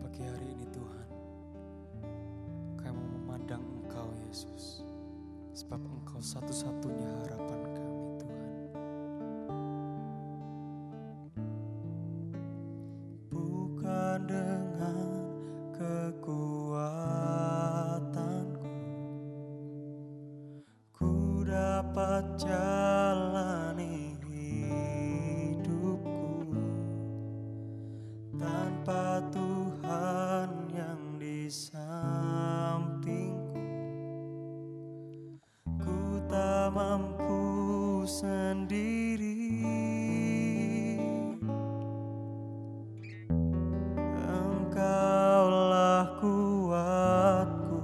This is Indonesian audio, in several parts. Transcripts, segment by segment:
Pagi hari ini Tuhan, kami memandang Engkau Yesus, sebab Engkau satu-satunya harapan kami Tuhan. Bukan dengan kekuatanku ku dapat jalani hidupku tanpa Tuhan yang di sampingku. Ku tak mampu sendiri. Engkaulah kuatku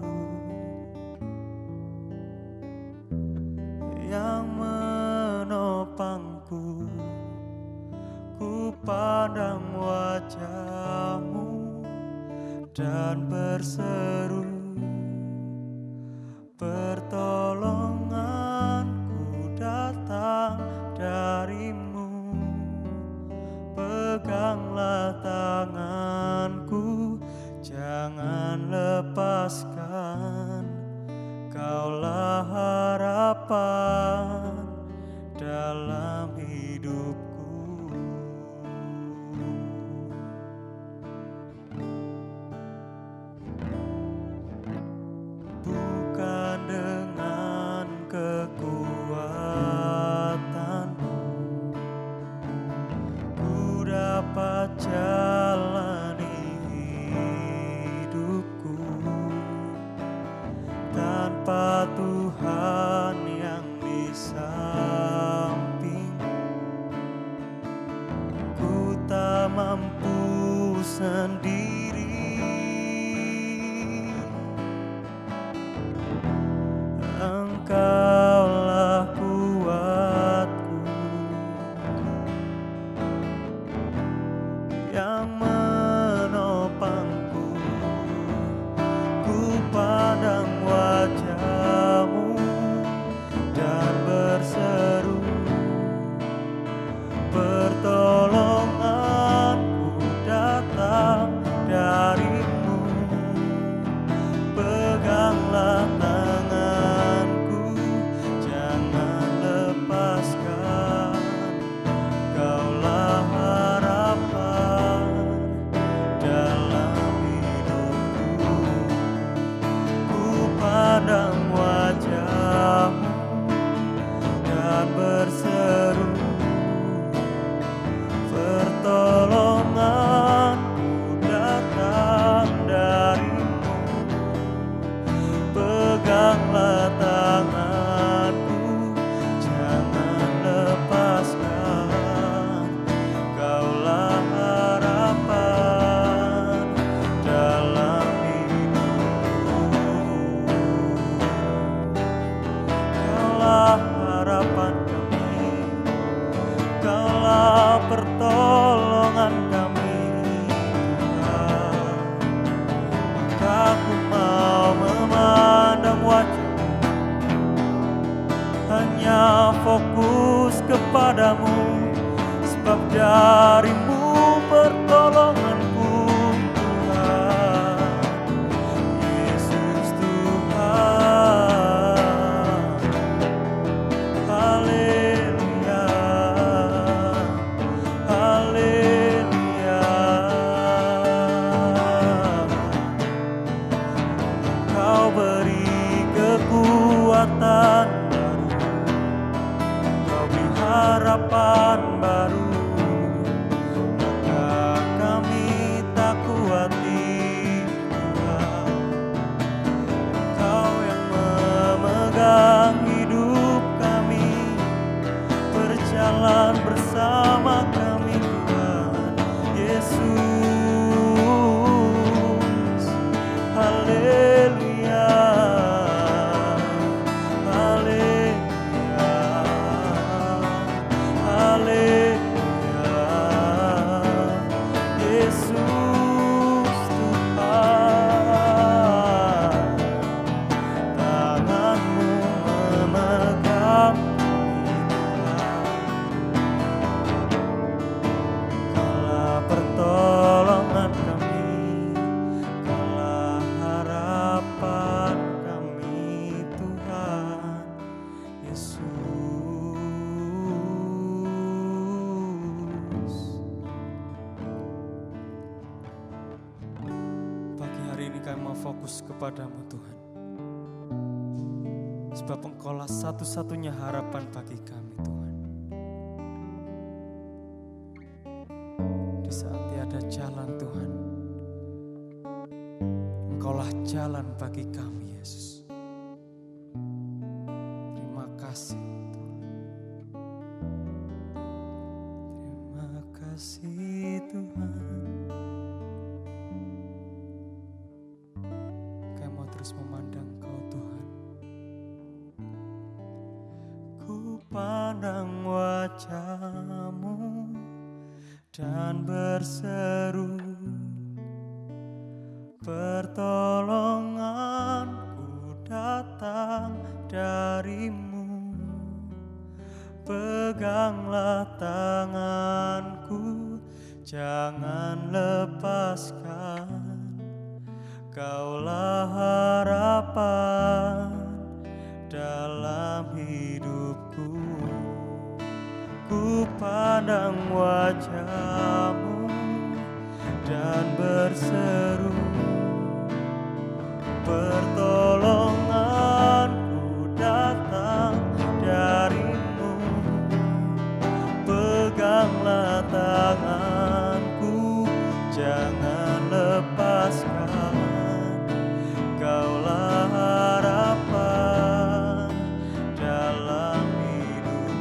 yang menopangku. Ku pandang wajah-Mu dan berseru, pertolonganku datang dari-Mu. Peganglah tanganku, jangan lepaskan. Kaulah harapan dalam hidupku. Bukan dengan kekuatanku ku dapat jalani hidupku tanpa Tuhan yang di sampingku. Ku tak mampu sendiri. Engkaulah kuatku yang menopangku. Ku pandang wajah-Mu dan berseru, pertolonganku datang dari-Mu. Peganglah tanganku, jangan lepaskan. Kaulah harapan dalam hidupku. Ku pandang wajah-Mu dan berseru, pertolonganku datang dari-Mu. Peganglah tanganku, jangan lepaskan. Kaulah harapan dalam hidupku. Kaulah harapan kami, Kaulah pertolongan kami, Tuhan. Maka ku mau memandang wajah-Mu, hanya fokus kepadamu, sebab dari-Mu pertolonganku, Tuhan. Yesus Tuhan, haleluya, haleluya. Kau beri kekuatan baru, Kau beri harapan baru. Maka kami tak khawatir, Tuhan. Kau yang memegang hidup kami, berjalan bersama kami, Tuhan Yesus. Haleluya, haleluya, haleluya. Yesus Tuhan, tangan-Mu memegang hidup. ini kami mau fokus kepadamu Tuhan. Sebab Engkaulah satu-satunya harapan bagi kami Tuhan. Di saat tiada jalan Tuhan, Engkaulah jalan bagi kami Yesus. Terima kasih Tuhan. Terima kasih Tuhan. Kami mau terus memandang Kau Tuhan. Ku pandang wajah-Mu dan berseru, pertolonganku datang dari-Mu. Peganglah tanganku, jangan lepaskan. Kaulah harapan dalam hidupku. Ku pandang wajah-Mu dan berseru, pertolonganku datang dari-Mu. Peganglah tanganku, jangan lepaskan. Kaulah harapan dalam hidupku.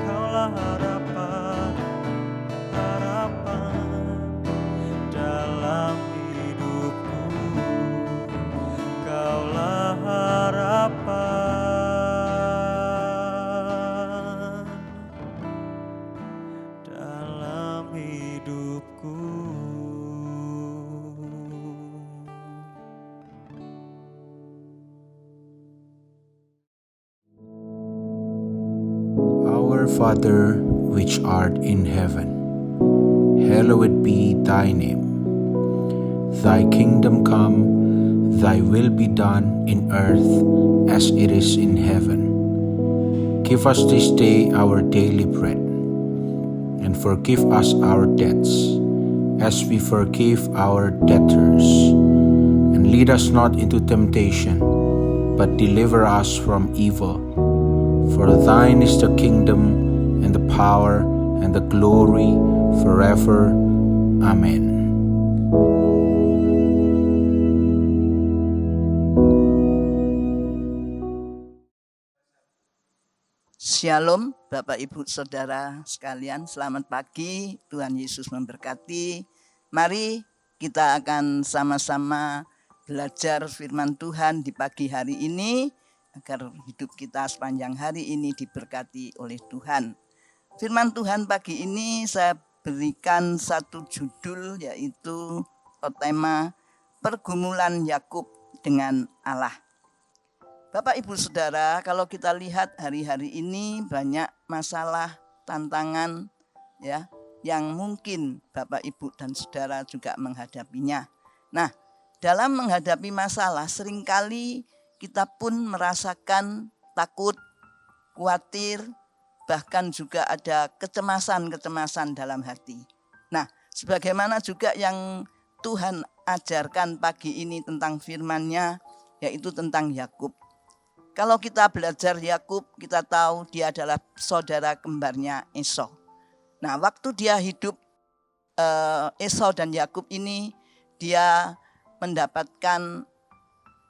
Kaulah harapan, harapan dalam hidupku. Kaulah harapan dalam hidupku. Our Father, which art in heaven, hallowed be thy name. Thy kingdom come, thy will be done in earth as it is in heaven. Give us this day our daily bread, and forgive us our debts, as we forgive our debtors. And lead us not into temptation, but deliver us from evil. For thine is the kingdom, and the power, and the glory, forever. Amen. Shalom Bapak Ibu Saudara sekalian, selamat pagi, Tuhan Yesus memberkati. Mari kita akan sama-sama belajar firman Tuhan di pagi hari ini, agar hidup kita sepanjang hari ini diberkati oleh Tuhan. Firman Tuhan pagi ini saya berikan satu judul, yaitu tema pergumulan Yakub dengan Allah. Bapak Ibu Saudara, kalau kita lihat hari-hari ini banyak masalah, tantangan ya, yang mungkin Bapak Ibu dan Saudara juga menghadapinya. Nah, dalam menghadapi masalah seringkali kita pun merasakan takut, khawatir, bahkan juga ada kecemasan-kecemasan dalam hati. Nah, sebagaimana juga yang Tuhan ajarkan pagi ini tentang firman-Nya, yaitu tentang Yakub. Kalau kita belajar Yakub, kita tahu dia adalah saudara kembarnya Esau. Nah, waktu dia hidup, Esau dan Yakub ini, dia mendapatkan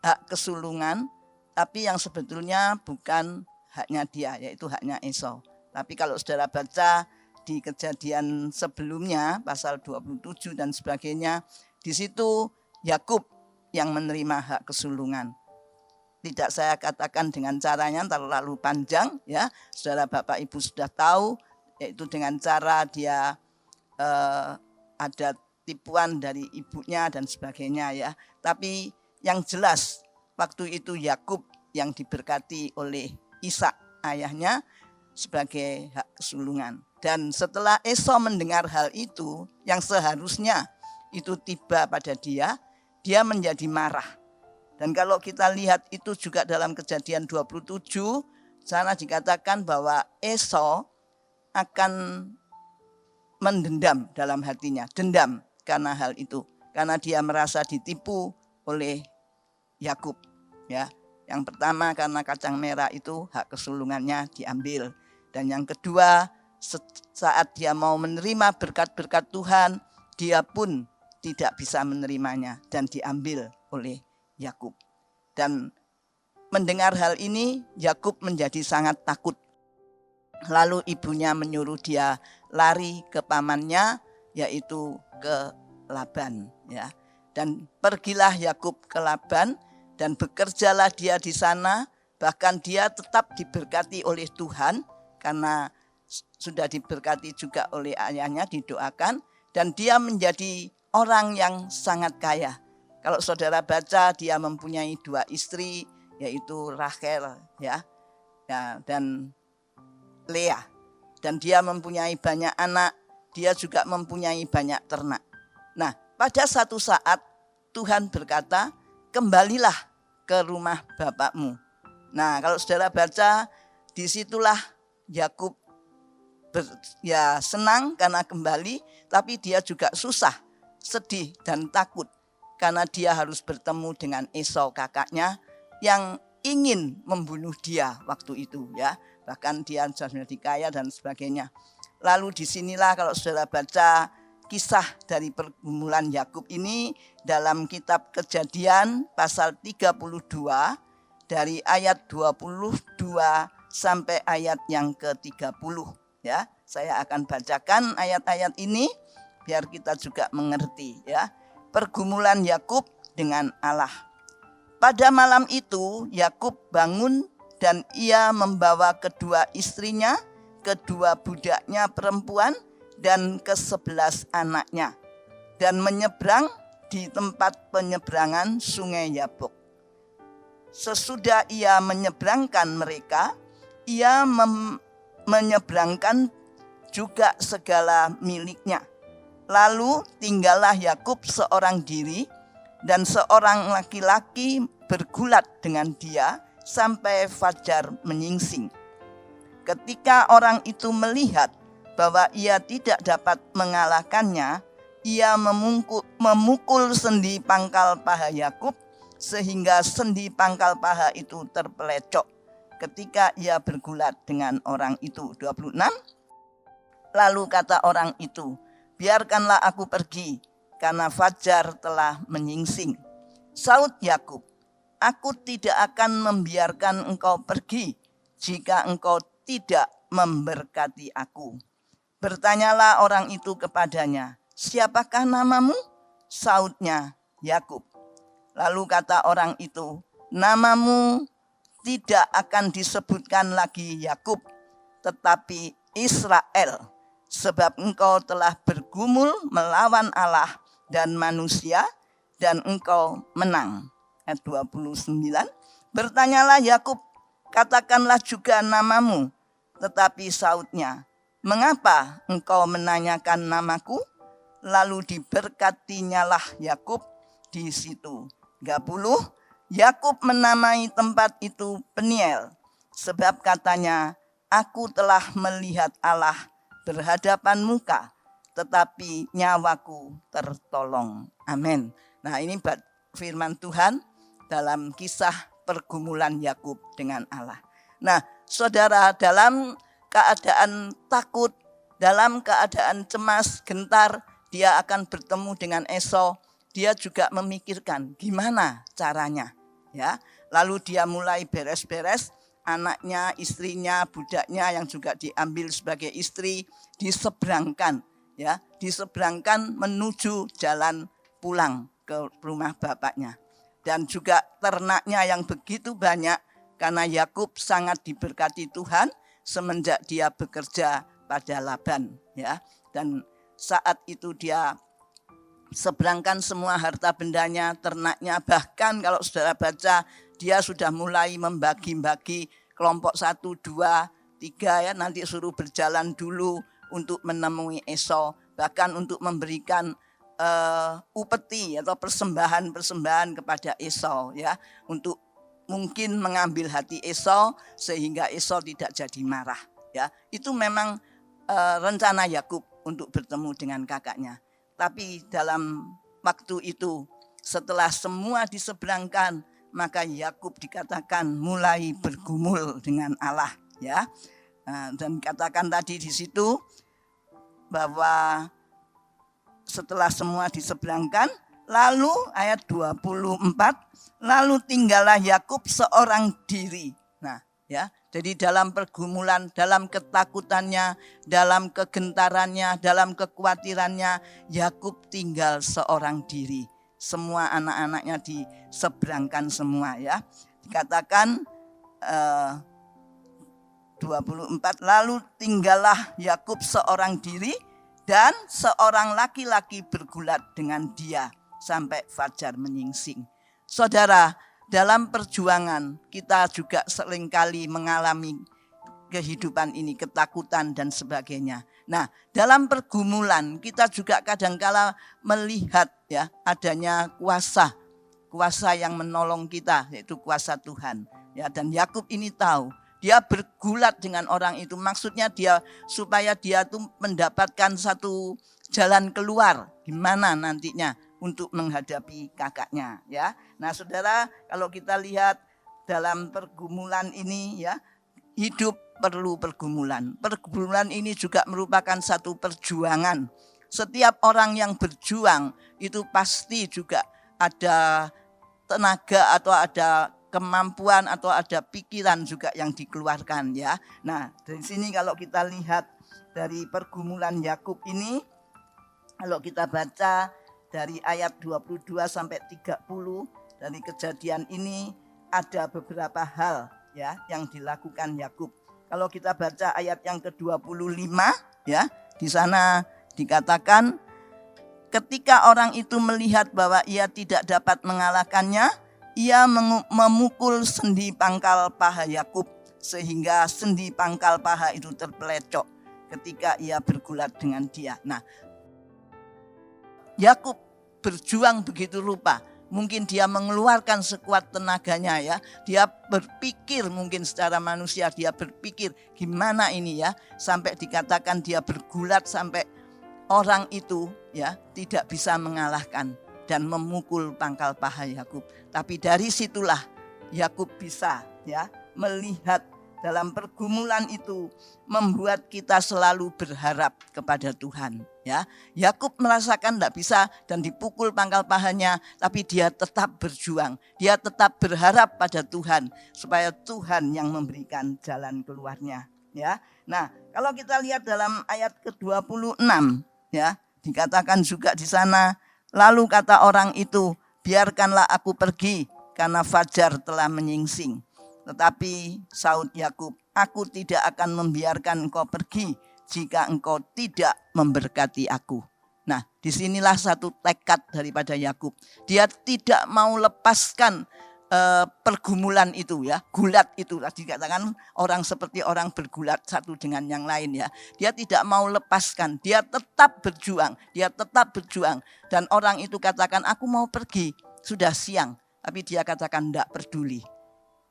hak kesulungan, tapi yang sebetulnya bukan haknya dia, yaitu haknya Esau. Tapi kalau saudara baca di Kejadian sebelumnya, pasal 27 dan sebagainya, di situ Yakub yang menerima hak kesulungan. Tidak saya katakan dengan caranya terlalu panjang, ya. Saudara Bapak Ibu sudah tahu, yaitu dengan cara dia ada tipuan dari ibunya dan sebagainya, ya. Tapi yang jelas waktu itu Yakub yang diberkati oleh Ishak ayahnya sebagai hak kesulungan. Dan setelah Esau mendengar hal itu, yang seharusnya itu tiba pada dia menjadi marah. Dan kalau kita lihat itu juga dalam Kejadian 27, sana dikatakan bahwa Esau akan mendendam dalam hatinya, dendam karena hal itu. Karena dia merasa ditipu oleh Yakub, ya. Yang pertama karena kacang merah itu hak kesulungannya diambil, dan yang kedua saat dia mau menerima berkat-berkat Tuhan, dia pun tidak bisa menerimanya dan diambil oleh Yakub. Dan mendengar hal ini, Yakub menjadi sangat takut. Lalu ibunya menyuruh dia lari ke pamannya, yaitu ke Laban, ya. Dan pergilah Yakub ke Laban dan bekerjalah dia di sana. Bahkan dia tetap diberkati oleh Tuhan karena sudah diberkati juga oleh ayahnya, didoakan, dan dia menjadi orang yang sangat kaya. Kalau saudara baca, dia mempunyai 2 istri, yaitu Rachel, ya, dan Lea. Dan dia mempunyai banyak anak, dia juga mempunyai banyak ternak. Nah, pada satu saat Tuhan berkata, kembalilah ke rumah bapakmu. Nah, kalau saudara baca, disitulah Yakub senang karena kembali, tapi dia juga susah, sedih dan takut karena dia harus bertemu dengan Esau kakaknya yang ingin membunuh dia waktu itu, ya. Bahkan dia sudah menjadi kaya dan sebagainya. Lalu disinilah kalau saudara baca kisah dari pergumulan Yakub ini dalam kitab Kejadian pasal 32 dari ayat 22 sampai ayat yang ke-30, ya. Saya akan bacakan ayat-ayat ini biar kita juga mengerti, ya. Pergumulan Yakub dengan Allah. Pada malam itu Yakub bangun dan ia membawa kedua istrinya, kedua budaknya perempuan, dan ke-11 anaknya, dan menyeberang di tempat penyeberangan sungai Yabok. Sesudah ia menyeberangkan mereka, ia menyeberangkan juga segala miliknya. Lalu tinggallah Yakub seorang diri, dan seorang laki-laki bergulat dengan dia sampai fajar menyingsing. Ketika orang itu melihat bahwa ia tidak dapat mengalahkannya, ia memukul sendi pangkal paha Yakub sehingga sendi pangkal paha itu terpelecok ketika ia bergulat dengan orang itu. 26. Lalu kata orang itu, biarkanlah aku pergi karena fajar telah menyingsing. Saud Yakub, aku tidak akan membiarkan engkau pergi jika engkau tidak memberkati aku. Bertanyalah orang itu kepadanya, siapakah namamu? Saudnya, Yakub. Lalu kata orang itu, namamu tidak akan disebutkan lagi Yakub, tetapi Israel, sebab engkau telah bergumul melawan Allah dan manusia, dan engkau menang. Ayat 29, bertanyalah Yakub, katakanlah juga namamu. Tetapi saudnya, mengapa engkau menanyakan namaku? Lalu diberkatinyalah Yakub di situ. 30, Yakub menamai tempat itu Peniel, sebab katanya, aku telah melihat Allah berhadapan muka, tetapi nyawaku tertolong. Amin. Nah, ini firman Tuhan dalam kisah pergumulan Yakub dengan Allah. Nah, saudara, dalam keadaan takut, dalam keadaan cemas, gentar, dia akan bertemu dengan Esau. Dia juga memikirkan gimana caranya, ya. Lalu dia mulai beres-beres anaknya, istrinya, budaknya yang juga diambil sebagai istri diseberangkan, ya, diseberangkan menuju jalan pulang ke rumah bapaknya. Dan juga ternaknya yang begitu banyak karena Yakub sangat diberkati Tuhan semenjak dia bekerja pada Laban, ya. Dan saat itu dia seberangkan semua harta bendanya, ternaknya, bahkan kalau saudara baca dia sudah mulai membagi-bagi kelompok 1, 2, 3, ya, nanti suruh berjalan dulu untuk menemui Esau, bahkan untuk memberikan upeti atau persembahan-persembahan kepada Esau, ya, untuk mungkin mengambil hati Esau sehingga Esau tidak jadi marah, ya. Itu memang rencana Yakub untuk bertemu dengan kakaknya. Tapi dalam waktu itu Setelah semua diseberangkan, maka Yakub dikatakan mulai bergumul dengan Allah, ya. Nah, dan katakan tadi di situ bahwa setelah semua diseberangkan, lalu ayat 24, lalu tinggallah Yakub seorang diri. Nah, ya. Jadi dalam pergumulan, dalam ketakutannya, dalam kegentarannya, dalam kekhawatirannya, Yakub tinggal seorang diri. Semua anak-anaknya diseberangkan semua, ya. Dikatakan 24, lalu tinggallah Yakub seorang diri dan seorang laki-laki bergulat dengan dia sampai fajar menyingsing. Saudara, dalam perjuangan kita juga seringkali mengalami kehidupan ini, ketakutan dan sebagainya. Nah, dalam pergumulan kita juga kadangkala melihat, ya, adanya kuasa yang menolong kita, yaitu kuasa Tuhan. Ya, dan Yakub ini tahu, dia bergulat dengan orang itu, maksudnya dia supaya dia tuh mendapatkan satu jalan keluar gimana nantinya untuk menghadapi kakaknya, ya. Nah, saudara, kalau kita lihat dalam pergumulan ini, ya, hidup perlu pergumulan. Pergumulan ini juga merupakan satu perjuangan. Setiap orang yang berjuang itu pasti juga ada tenaga atau ada kemampuan atau ada pikiran juga yang dikeluarkan, ya. Nah, dari sini kalau kita lihat dari pergumulan Yakub ini, kalau kita baca dari ayat 22 sampai 30 dari kejadian ini ada beberapa hal, ya, yang dilakukan Yakub. Kalau kita baca ayat yang ke-25, ya, di sana dikatakan ketika orang itu melihat bahwa ia tidak dapat mengalahkannya, ia memukul sendi pangkal paha Yakub sehingga sendi pangkal paha itu terpelecok ketika ia bergulat dengan dia. Nah, Yakub berjuang begitu rupa. Mungkin dia mengeluarkan sekuat tenaganya, ya. Dia berpikir mungkin secara manusia, dia berpikir gimana ini, ya. Sampai dikatakan dia bergulat sampai orang itu, ya, tidak bisa mengalahkan dan memukul pangkal paha Yakub. Tapi dari situlah Yakub bisa, ya, melihat dalam pergumulan itu membuat kita selalu berharap kepada Tuhan, ya. Yakub merasakan tidak bisa dan dipukul pangkal pahanya, tapi dia tetap berjuang. Dia tetap berharap pada Tuhan supaya Tuhan yang memberikan jalan keluarnya, ya. Nah, kalau kita lihat dalam ayat ke-26, ya, dikatakan juga di sana, lalu kata orang itu, biarkanlah aku pergi karena fajar telah menyingsing. Tetapi saud Yakub, aku tidak akan membiarkan engkau pergi jika engkau tidak memberkati aku. Nah, disinilah satu tekad daripada Yakub. Dia tidak mau lepaskan pergumulan itu, ya, gulat itu. Tadi dikatakan orang seperti orang bergulat satu dengan yang lain, ya. Dia tidak mau lepaskan, dia tetap berjuang, Dan orang itu katakan, aku mau pergi, sudah siang. Tapi dia katakan, tidak peduli.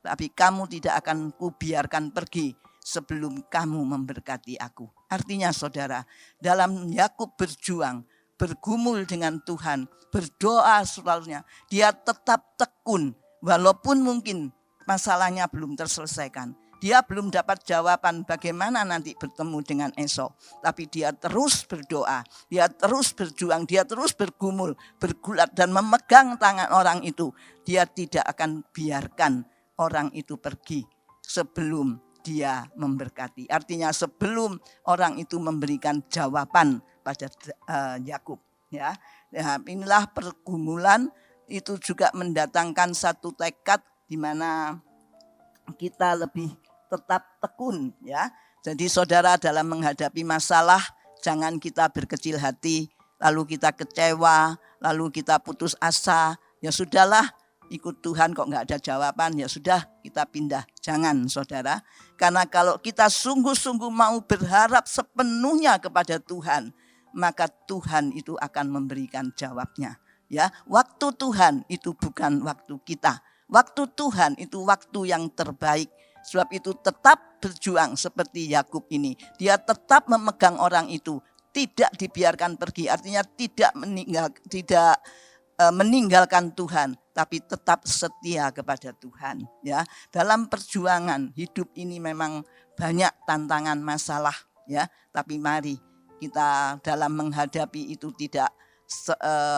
Tapi kamu tidak akan kubiarkan pergi sebelum kamu memberkati aku. Artinya saudara, dalam Yakub berjuang, bergumul dengan Tuhan, berdoa selalunya, dia tetap tekun. Walaupun mungkin masalahnya belum terselesaikan. Dia belum dapat jawaban bagaimana nanti bertemu dengan esok. Tapi dia terus berdoa, dia terus berjuang, dia terus bergumul, bergulat dan memegang tangan orang itu. Dia tidak akan biarkan orang itu pergi sebelum dia memberkati. Artinya sebelum orang itu memberikan jawaban pada Yakub, ya. Nah, inilah pergumulan itu juga mendatangkan satu tekad di mana kita lebih tetap tekun, ya. Jadi saudara, dalam menghadapi masalah jangan kita berkecil hati, lalu kita kecewa, lalu kita putus asa. Ya sudahlah, ikut Tuhan kok nggak ada jawaban, ya sudah kita pindah. Jangan saudara, karena kalau kita sungguh-sungguh mau berharap sepenuhnya kepada Tuhan, maka Tuhan itu akan memberikan jawabnya. Ya, waktu Tuhan itu bukan waktu kita. Waktu Tuhan itu waktu yang terbaik. Sebab itu tetap berjuang seperti Yakub ini. Dia tetap memegang orang itu, tidak dibiarkan pergi. Artinya tidak meninggal, tidak meninggalkan Tuhan, tapi tetap setia kepada Tuhan. Ya, dalam perjuangan hidup ini memang banyak tantangan masalah, ya. Tapi mari kita dalam menghadapi itu tidak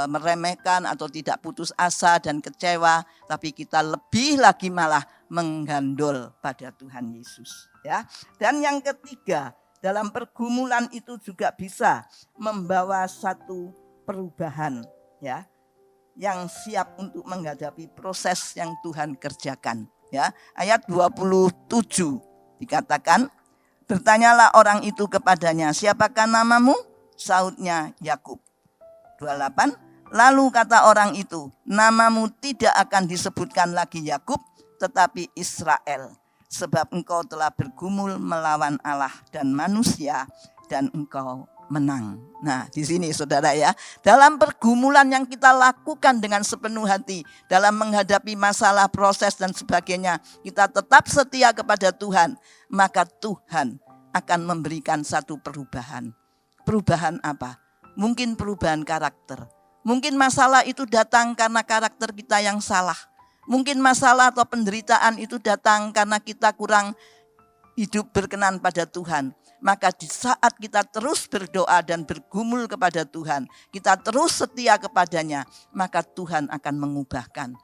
meremehkan atau tidak putus asa dan kecewa, tapi kita lebih lagi malah menggandol pada Tuhan Yesus. Ya, dan yang ketiga, dalam pergumulan itu juga bisa membawa satu perubahan, ya, yang siap untuk menghadapi proses yang Tuhan kerjakan. Ya, ayat 27 dikatakan, bertanyalah orang itu kepadanya, siapakah namamu? Sautnya Yakub. 28, lalu kata orang itu, namamu tidak akan disebutkan lagi Yakub, tetapi Israel, sebab engkau telah bergumul melawan Allah dan manusia, dan engkau menang. Nah, di sini saudara ya, dalam pergumulan yang kita lakukan dengan sepenuh hati, dalam menghadapi masalah, proses dan sebagainya, kita tetap setia kepada Tuhan, maka Tuhan akan memberikan satu perubahan. Perubahan apa? Mungkin perubahan karakter. Mungkin masalah itu datang karena karakter kita yang salah. Mungkin masalah atau penderitaan itu datang karena kita kurang hidup berkenan pada Tuhan. Maka di saat kita terus berdoa dan bergumul kepada Tuhan, kita terus setia kepadanya, maka Tuhan akan mengubahkan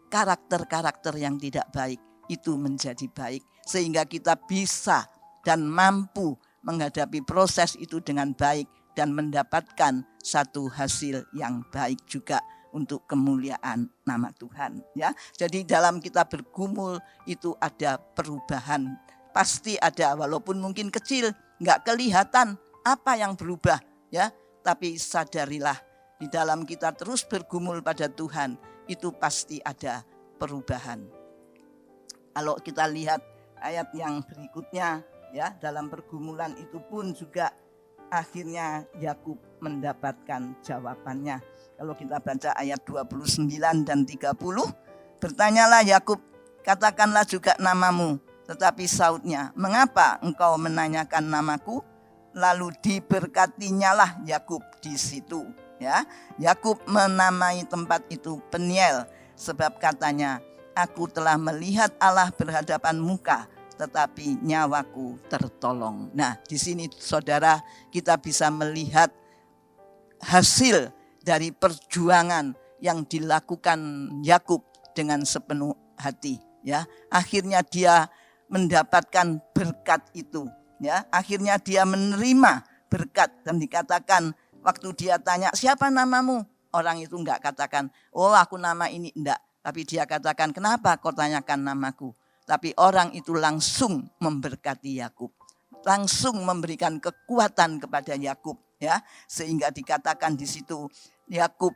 karakter-karakter yang tidak baik itu menjadi baik. Sehingga kita bisa dan mampu menghadapi proses itu dengan baik dan mendapatkan satu hasil yang baik juga untuk kemuliaan nama Tuhan. Ya, jadi dalam kita bergumul itu ada perubahan. Pasti ada, walaupun mungkin kecil, nggak kelihatan apa yang berubah, ya. Tapi sadarilah, di dalam kita terus bergumul pada Tuhan, itu pasti ada perubahan. Kalau kita lihat ayat yang berikutnya, ya, dalam pergumulan itu pun juga akhirnya Yakub mendapatkan jawabannya. Kalau kita baca ayat 29 dan 30, bertanyalah Yakub, katakanlah juga namamu. Tetapi sautnya, mengapa engkau menanyakan namaku? Lalu diberkatinyalah Yakub di situ. Ya, Yakub menamai tempat itu Peniel, sebab katanya, aku telah melihat Allah berhadapan muka, tetapi nyawaku tertolong. Nah, di sini saudara kita bisa melihat hasil dari perjuangan yang dilakukan Yakub dengan sepenuh hati. Ya, akhirnya dia mendapatkan berkat itu, ya. Akhirnya dia menerima berkat dan dikatakan waktu dia tanya siapa namamu, orang itu enggak katakan oh aku nama ini, enggak, tapi dia katakan kenapa kau tanyakan namaku. Tapi orang itu langsung memberkati Yakub, langsung memberikan kekuatan kepada Yakub, ya, sehingga dikatakan di situ Yakub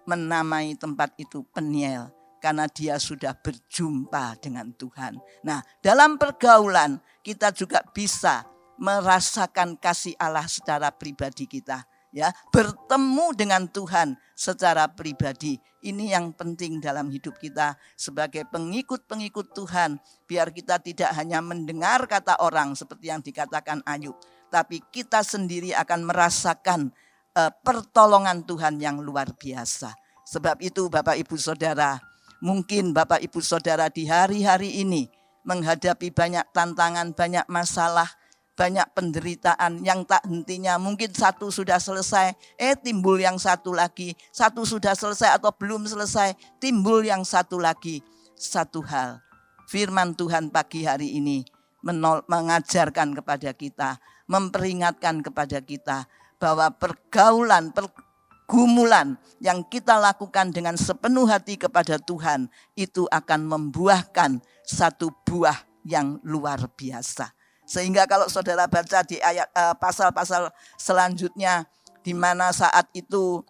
menamai tempat itu Peniel. Karena dia sudah berjumpa dengan Tuhan. Nah, dalam pergaulan kita juga bisa merasakan kasih Allah secara pribadi kita. Ya, bertemu dengan Tuhan secara pribadi. Ini yang penting dalam hidup kita sebagai pengikut-pengikut Tuhan. Biar kita tidak hanya mendengar kata orang seperti yang dikatakan Ayub. Tapi kita sendiri akan merasakan pertolongan Tuhan yang luar biasa. Sebab itu Bapak Ibu Saudara, mungkin Bapak Ibu Saudara di hari-hari ini menghadapi banyak tantangan, banyak masalah, banyak penderitaan yang tak hentinya. Mungkin satu sudah selesai, timbul yang satu lagi. Satu sudah selesai atau belum selesai, timbul yang satu lagi. Satu hal, firman Tuhan pagi hari ini mengajarkan kepada kita, memperingatkan kepada kita bahwa pergumulan yang kita lakukan dengan sepenuh hati kepada Tuhan itu akan membuahkan satu buah yang luar biasa. Sehingga kalau saudara baca di ayat pasal-pasal selanjutnya, di mana saat itu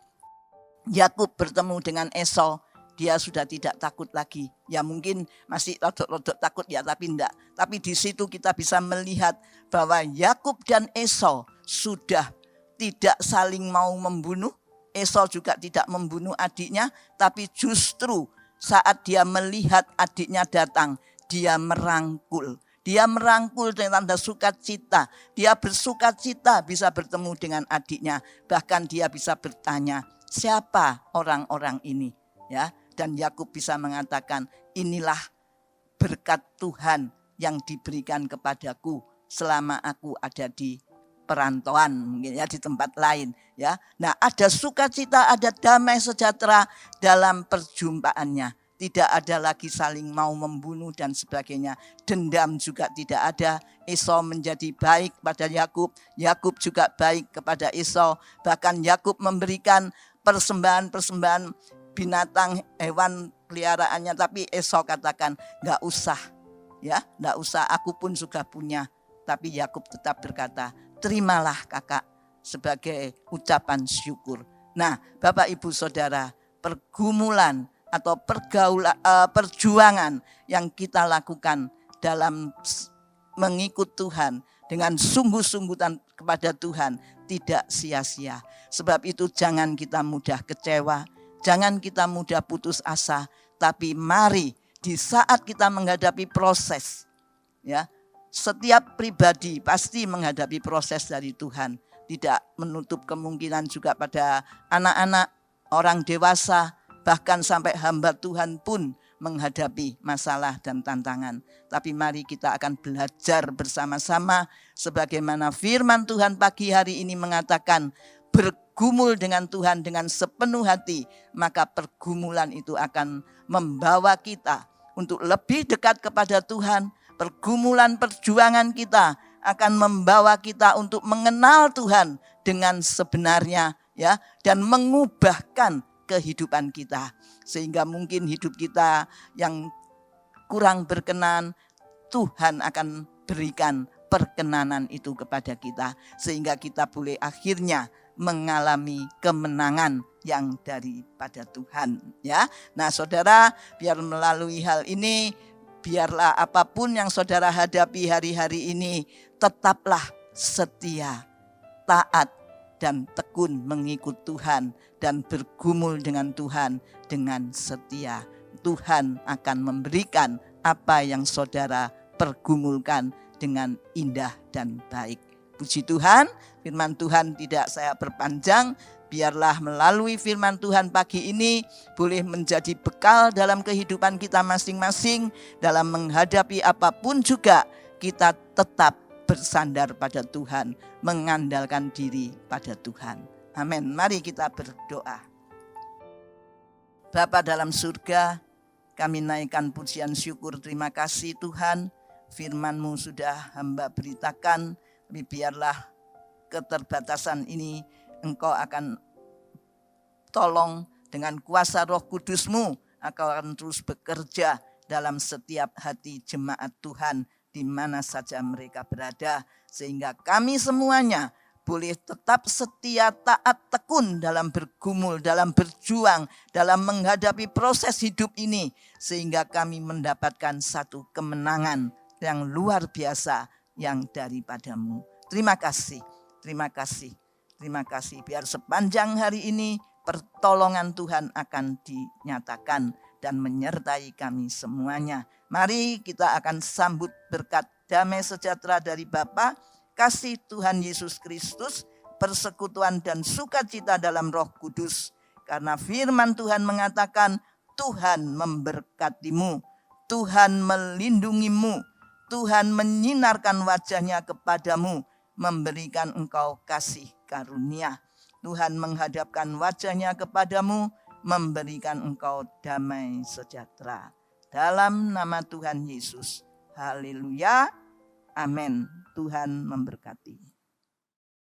Yakub bertemu dengan Esau, dia sudah tidak takut lagi. Ya mungkin masih rodok-rodok takut ya, tapi enggak. Tapi di situ kita bisa melihat bahwa Yakub dan Esau sudah tidak saling mau membunuh. Esau juga tidak membunuh adiknya, tapi justru saat dia melihat adiknya datang, dia merangkul. Dia merangkul dengan tanda sukacita. Dia bersukacita bisa bertemu dengan adiknya. Bahkan dia bisa bertanya, siapa orang-orang ini, ya. Dan Yakub bisa mengatakan, inilah berkat Tuhan yang diberikan kepadaku selama aku ada di perantauan, mungkin ya, di tempat lain, ya. Nah, ada sukacita, ada damai sejahtera dalam perjumpaannya. Tidak ada lagi saling mau membunuh dan sebagainya. Dendam juga tidak ada. Esau menjadi baik pada Yakub. Yakub juga baik kepada Esau. Bahkan Yakub memberikan persembahan-persembahan binatang, hewan peliharaannya. Tapi Esau katakan, enggak usah. Ya, enggak usah, aku pun sudah punya. Tapi Yakub tetap berkata, terimalah kakak sebagai ucapan syukur. Nah, Bapak Ibu Saudara, pergumulan atau perjuangan yang kita lakukan dalam mengikut Tuhan dengan sungguh-sungguh kepada Tuhan tidak sia-sia. Sebab itu jangan kita mudah kecewa, jangan kita mudah putus asa, tapi mari di saat kita menghadapi proses, ya, setiap pribadi pasti menghadapi proses dari Tuhan. Tidak menutup kemungkinan juga pada anak-anak, orang dewasa, bahkan sampai hamba Tuhan pun menghadapi masalah dan tantangan. Tapi mari kita akan belajar bersama-sama sebagaimana firman Tuhan pagi hari ini mengatakan, bergumul dengan Tuhan dengan sepenuh hati, maka pergumulan itu akan membawa kita untuk lebih dekat kepada Tuhan. Pergumulan perjuangan kita akan membawa kita untuk mengenal Tuhan dengan sebenarnya, ya, dan mengubahkan kehidupan kita. Sehingga mungkin hidup kita yang kurang berkenan, Tuhan akan berikan perkenanan itu kepada kita. Sehingga kita boleh akhirnya mengalami kemenangan yang daripada Tuhan. Ya, nah saudara, biar melalui hal ini, biarlah apapun yang saudara hadapi hari-hari ini, tetaplah setia, taat, dan tekun mengikut Tuhan dan bergumul dengan Tuhan dengan setia. Tuhan akan memberikan apa yang saudara pergumulkan dengan indah dan baik. Puji Tuhan, firman Tuhan tidak saya perpanjang. Biarlah melalui firman Tuhan pagi ini boleh menjadi bekal dalam kehidupan kita masing-masing. Dalam menghadapi apapun juga kita tetap bersandar pada Tuhan, mengandalkan diri pada Tuhan. Amin. Mari kita berdoa. Bapa dalam surga, kami naikkan pujian syukur, terima kasih Tuhan. Firman-Mu sudah hamba beritakan, biarlah keterbatasan ini Engkau akan tolong dengan kuasa Roh Kudus-Mu, akan terus bekerja dalam setiap hati jemaat Tuhan di mana saja mereka berada, sehingga kami semuanya boleh tetap setia, taat, tekun dalam bergumul, dalam berjuang, dalam menghadapi proses hidup ini, sehingga kami mendapatkan satu kemenangan yang luar biasa yang daripada-Mu. Terima kasih, terima kasih, terima kasih. Biar sepanjang hari ini pertolongan Tuhan akan dinyatakan dan menyertai kami semuanya. Mari kita akan sambut berkat damai sejahtera dari Bapa, kasih Tuhan Yesus Kristus, persekutuan dan sukacita dalam Roh Kudus. Karena firman Tuhan mengatakan, Tuhan memberkatimu, Tuhan melindungimu, Tuhan menyinarkan wajahnya kepadamu, memberikan engkau kasih karunia. Tuhan menghadapkan wajahnya kepadamu, memberikan engkau damai sejahtera. Dalam nama Tuhan Yesus. Haleluya. Amin. Tuhan memberkati.